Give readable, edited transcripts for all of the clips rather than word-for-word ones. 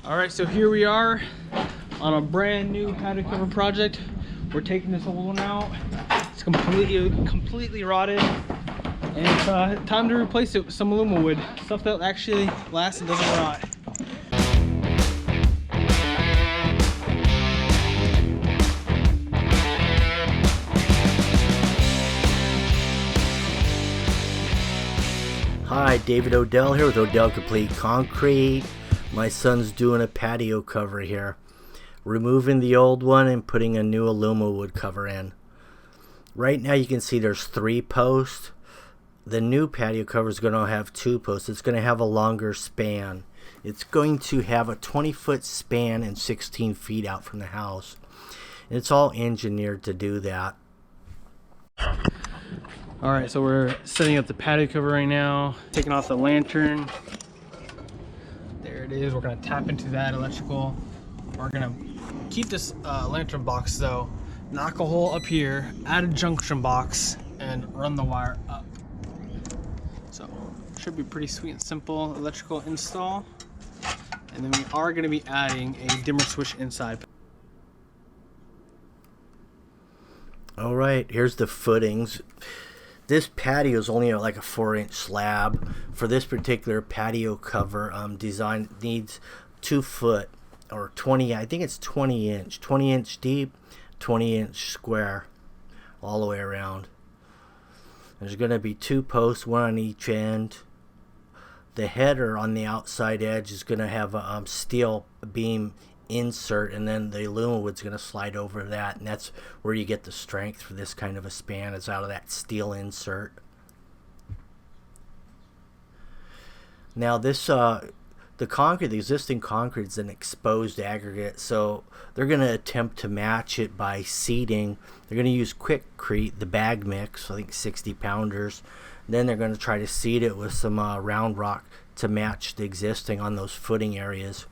Alright, so here we are on a brand new patio cover project. We're taking this old one out. It's completely rotted. And it's time to replace it with some Alumawood. Stuff that actually lasts and doesn't rot. Hi, David Odell here with Odell Complete Concrete. My son's doing a patio cover here. Removing the old one and putting a new Alumawood cover in. Right now you can see there's 3 posts. The new patio cover is going to have 2 posts. It's going to have a longer span. It's going to have a 20-foot span and 16 feet out from the house. And it's all engineered to do that. Alright, so we're setting up the patio cover right now. Taking off the lantern. There it is. We're going to tap into that electrical. We're going to keep this lantern box though. Knock a hole up here, add a junction box, and run the wire up. So, should be pretty sweet and simple electrical install. And then we are going to be adding a dimmer switch inside. Alright, here's the footings. This patio is only like a 4-inch slab. For this particular patio cover design, needs 2 foot or 20, I think it's 20 inch deep, 20-inch square all the way around. There's going to be 2 posts, one on each end. The header on the outside edge is going to have a steel beam insert, and then the Alumawood's going to slide over that, and that's where you get the strength for this kind of a span, is out of that steel insert. Now this the existing concrete is an exposed aggregate, so they're going to attempt to match it by seeding. They're going to use Quickcrete, the bag mix, I think 60 pounders. Then they're going to try to seed it with some round rock to match the existing on those footing areas.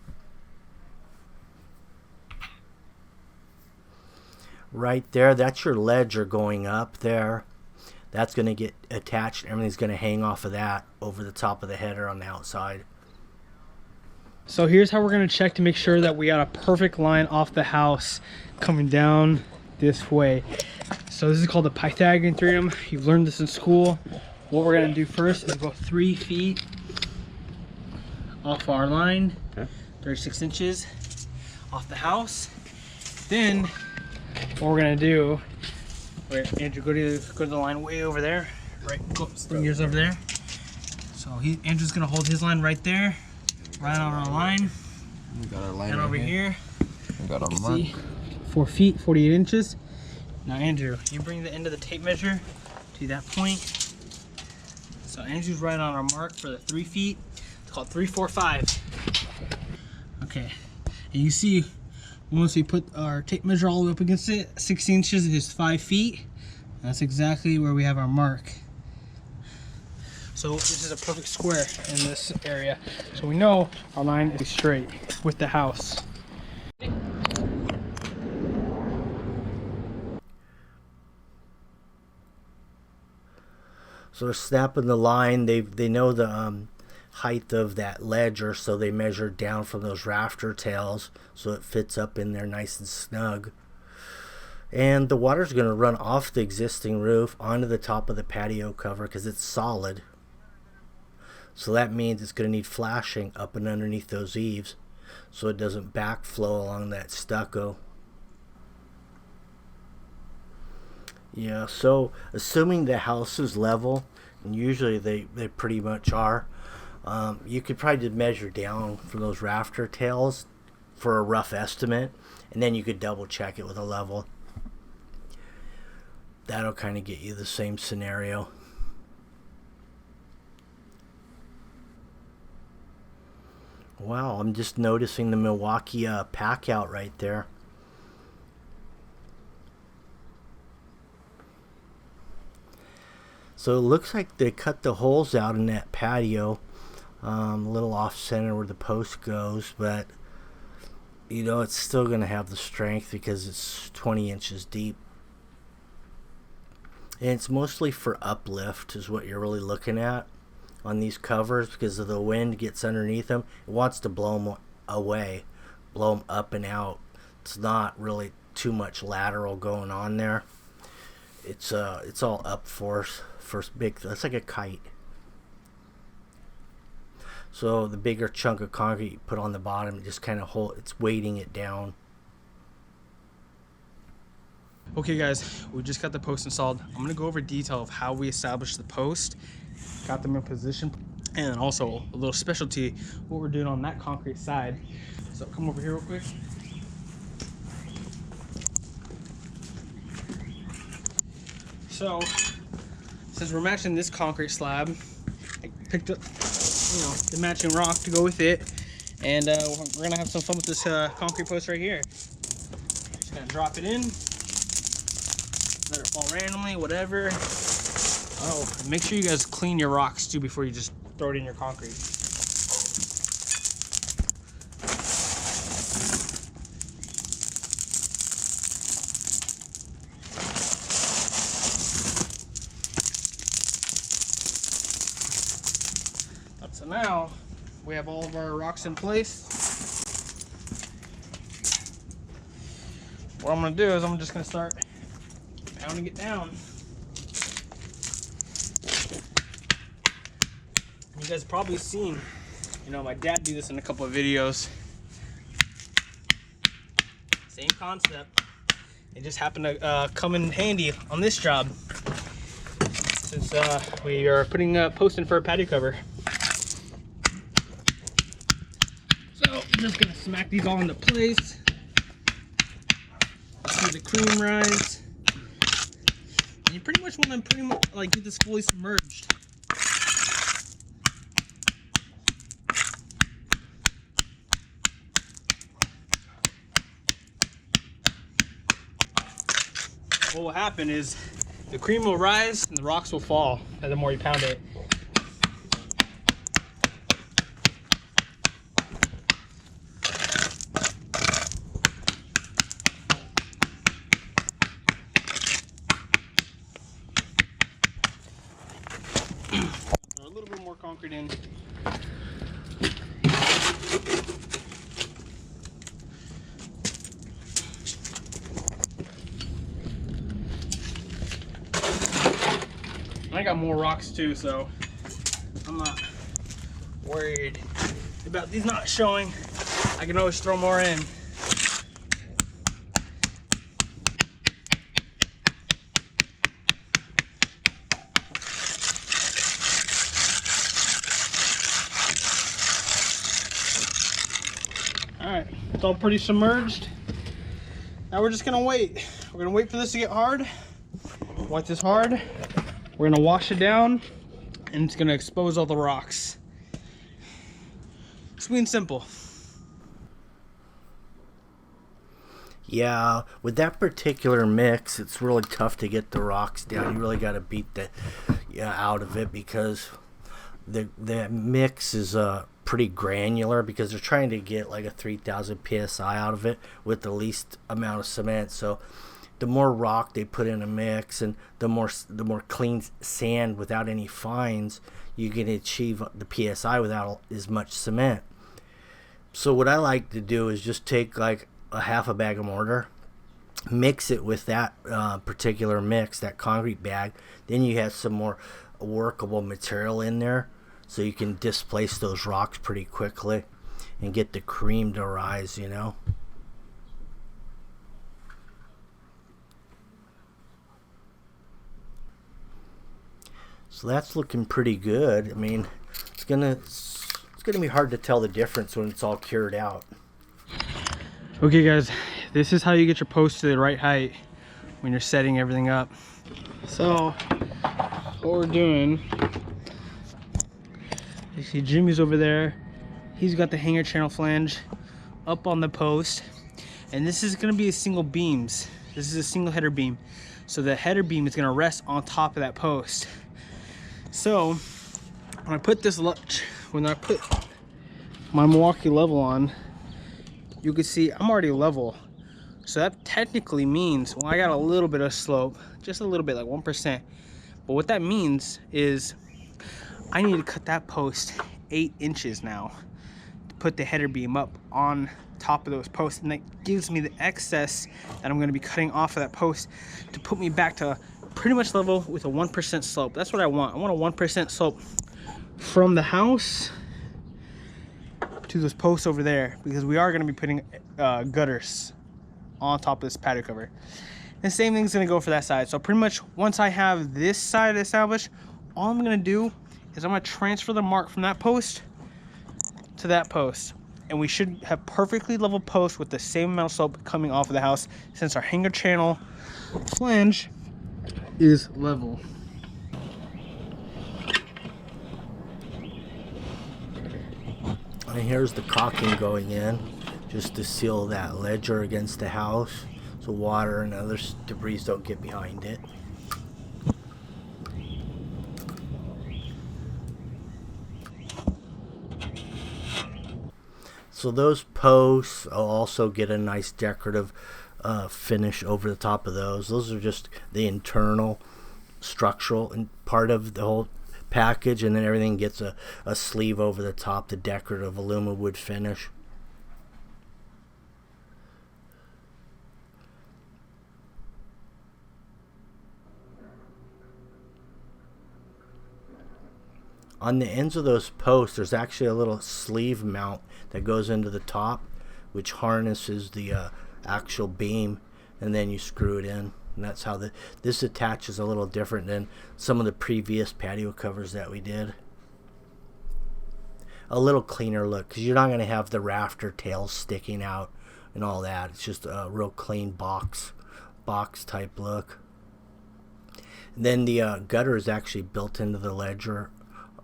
Right there, that's your ledger going up there. That's going to get attached. Everything's going to hang off of that over the top of the header on the outside. So here's how we're going to check to make sure that we got a perfect line off the house coming down this way. So this is called the Pythagorean theorem. You've learned this in school. What we're going to do first is go 3 feet off our line, 36 inches off the house. Then what we're gonna do, wait, Andrew, go to the line way over there. Right, go, bring yours over there. So Andrew's gonna hold his line right there, right on our line. We got our line and right over here. We got our mark. 4 feet, 48 inches. Now Andrew, you bring the end of the tape measure to that point. So Andrew's right on our mark for the 3 feet. It's called 3, 4, 5. Okay, and you see, once we put our tape measure all the way up against it, 6 inches is 5 feet. That's exactly where we have our mark. So this is a perfect square in this area. So we know our line is straight with the house. So they're snapping the line. They know the height of that ledger, so they measure down from those rafter tails so it fits up in there nice and snug. And the water's going to run off the existing roof onto the top of the patio cover because it's solid. So that means it's going to need flashing up and underneath those eaves so it doesn't backflow along that stucco. Yeah, so assuming the house is level, and usually they pretty much are, you could probably just measure down from those rafter tails for a rough estimate, and then you could double check it with a level. That'll kind of get you the same scenario. Wow, I'm just noticing the Milwaukee pack out right there. So it looks like they cut the holes out in that patio. A little off center where the post goes, but you know it's still going to have the strength because it's 20 inches deep. And it's mostly for uplift is what you're really looking at on these covers, because of the wind gets underneath them. It wants to blow them away, blow them up and out. It's not really too much lateral going on there. It's all up force, first big, it's like a kite. So the bigger chunk of concrete you put on the bottom, just kind of hold, it's weighting it down. Okay guys, we just got the post installed. I'm gonna go over detail of how we established the post, got them in position, and also a little specialty, what we're doing on that concrete side. So come over here real quick. So, since we're matching this concrete slab, I picked up, the matching rock to go with it, and we're gonna have some fun with this concrete post right here. Just gonna drop it in, let it fall randomly, whatever. Oh, make sure you guys clean your rocks too before you just throw it in your concrete. So now we have all of our rocks in place. What I'm gonna do is I'm just gonna start pounding it down. You guys probably seen, my dad do this in a couple of videos. Same concept. It just happened to come in handy on this job since we are putting a post in for a patio cover. So I'm just gonna smack these all into place. See the cream rise. And you pretty much want to get this fully submerged. What will happen is the cream will rise and the rocks will fall the more you pound it. A little bit more concrete in. I got more rocks too, so I'm not worried about these not showing. I can always throw more in. Alright, it's all pretty submerged. Now we're just gonna wait. We're gonna wait for this to get hard. Once it's hard, we're gonna wash it down and it's gonna expose all the rocks. Sweet and simple. Yeah, with that particular mix, it's really tough to get the rocks down. You really got to beat the out of it because the mix is pretty granular because they're trying to get like a 3,000 psi out of it with the least amount of cement. So the more rock they put in a mix and the more clean sand without any fines, you can achieve the psi without as much cement. So what I like to do is just take like a half a bag of mortar, mix it with that particular mix, that concrete bag. Then you have some more workable material in there, so you can displace those rocks pretty quickly and get the cream to rise, So that's looking pretty good. I mean, it's gonna be hard to tell the difference when it's all cured out. Okay guys, this is how you get your post to the right height when you're setting everything up. So what we're doing, you see Jimmy's over there. He's got the hanger channel flange up on the post, and this is gonna be a single beams. This is a single header beam. So the header beam is gonna rest on top of that post. So when I put my Milwaukee level on, you can see I'm already level. So that technically means, well, I got a little bit of slope, just a little bit, like 1%. But what that means is I need to cut that post 8 inches now put the header beam up on top of those posts, and that gives me the excess that I'm going to be cutting off of that post to put me back to pretty much level with a 1% slope. That's what I want. I want a 1% slope from the house to those posts over there, because we are going to be putting gutters on top of this patio cover. The same thing's going to go for that side. So pretty much once I have this side established, all I'm going to do is I'm going to transfer the mark from that post to that post, and we should have perfectly level posts with the same amount of slope coming off of the house, since our hanger channel flange is level. And here's the caulking going in, just to seal that ledger against the house so water and other debris don't get behind it. So those posts will also get a nice decorative finish over the top of those. Those are just the internal structural and part of the whole package, and then everything gets a sleeve over the top, the decorative Alumawood finish. On the ends of those posts, there's actually a little sleeve mount that goes into the top, which harnesses the actual beam, and then you screw it in. And that's how this attaches a little different than some of the previous patio covers that we did. A little cleaner look, because you're not going to have the rafter tails sticking out and all that. It's just a real clean box type look. And then the gutter is actually built into the ledger.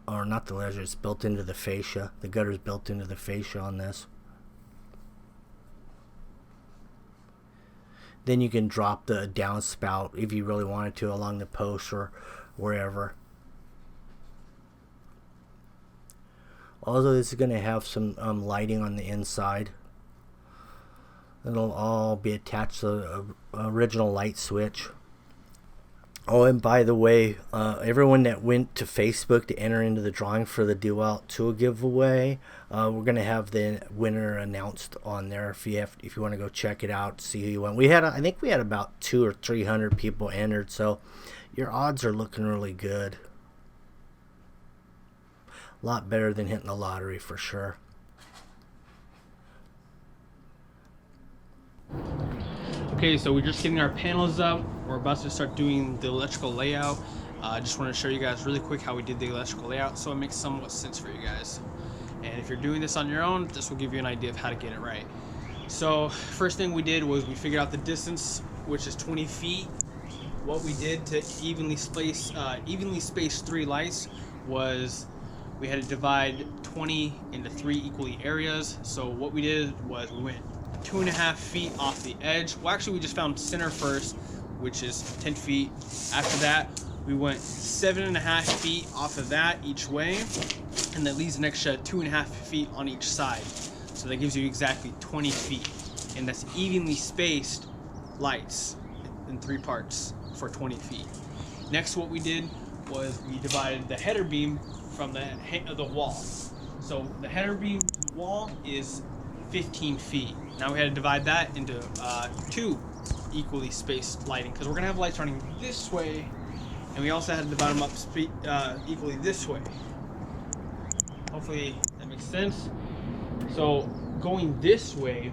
Or not the ledger, it's built into the fascia. The gutter is built into the fascia on this. Then you can drop the downspout if you really wanted to along the post or wherever. Also, this is going to have some lighting on the inside. It'll all be attached to the original light switch. Oh, and by the way, everyone that went to Facebook to enter into the drawing for the Deal Out 2 giveaway, we're going to have the winner announced on there if you want to go check it out, see who you won. I think we had about 200 or 300 people entered, so your odds are looking really good. A lot better than hitting the lottery for sure. Okay, so we're just getting our panels up. We're about to start doing the electrical layout. I just want to show you guys really quick how we did the electrical layout so it makes somewhat sense for you guys. And if you're doing this on your own, this will give you an idea of how to get it right. So first thing we did was we figured out the distance, which is 20 feet. What we did to evenly space 3 lights was we had to divide 20 into 3 equally areas. So what we did was we went 2.5 feet off the edge. Well, actually we just found center first, which is 10 feet. After that, we went 7.5 feet off of that each way, and that leaves an extra 2.5 feet on each side. So that gives you exactly 20 feet, and that's evenly spaced lights in 3 parts for 20 feet. Next, what we did was we divided the header beam from the wall. So the header beam wall is 15 feet. Now we had to divide that into 2 equally spaced lighting, because we're gonna have lights running this way, and we also had to divide them up equally this way. Hopefully that makes sense. So going this way,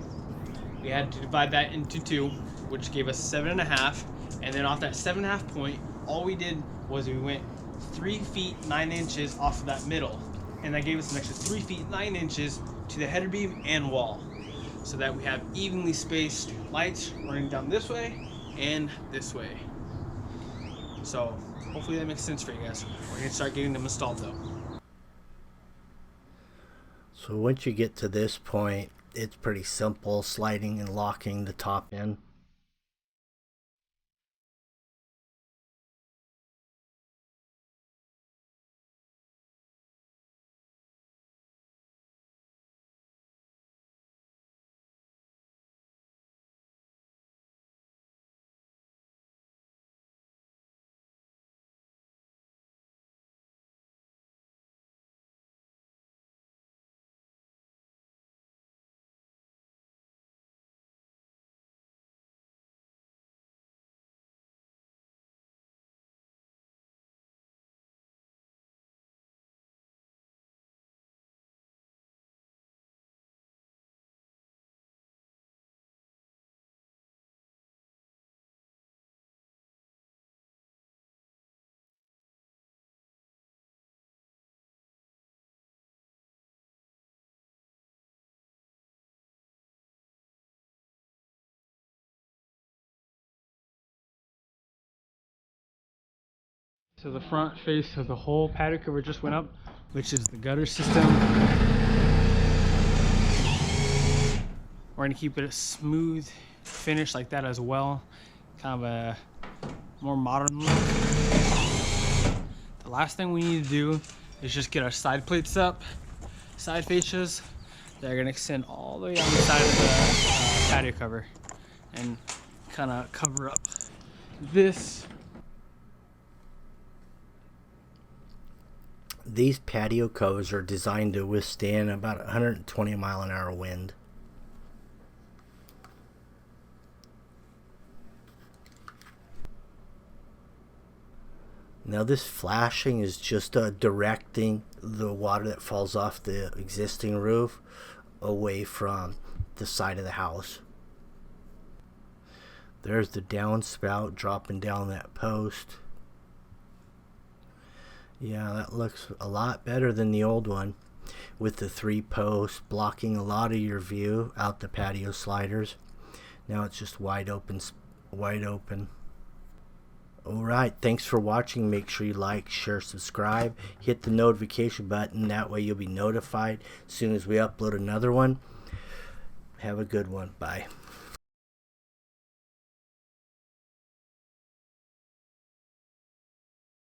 we had to divide that into 2, which gave us 7.5, and then off that 7.5 point, all we did was we went 3 feet 9 inches off of that middle, and that gave us an extra 3 feet 9 inches to the header beam and wall, so that we have evenly spaced lights running down this way and this way. So hopefully that makes sense for you guys. We're gonna start getting them installed though. So once you get to this point, it's pretty simple sliding and locking the top in. To the front face of the whole patio cover just went up, which is the gutter system. We're gonna keep it a smooth finish like that as well. Kind of a more modern look. The last thing we need to do is just get our side plates up, side fascias. They're gonna extend all the way on the side of the patio cover and kind of cover up this. These patio covers are designed to withstand about 120 mile-an-hour wind. Now this flashing is just directing the water that falls off the existing roof away from the side of the house. There's the downspout dropping down that post. Yeah, that looks a lot better than the old one, with the 3 posts blocking a lot of your view out the patio sliders. Now it's just wide open. Alright, thanks for watching. Make sure you like, share, subscribe, hit the notification button. That way you'll be notified as soon as we upload another one. Have a good one. Bye.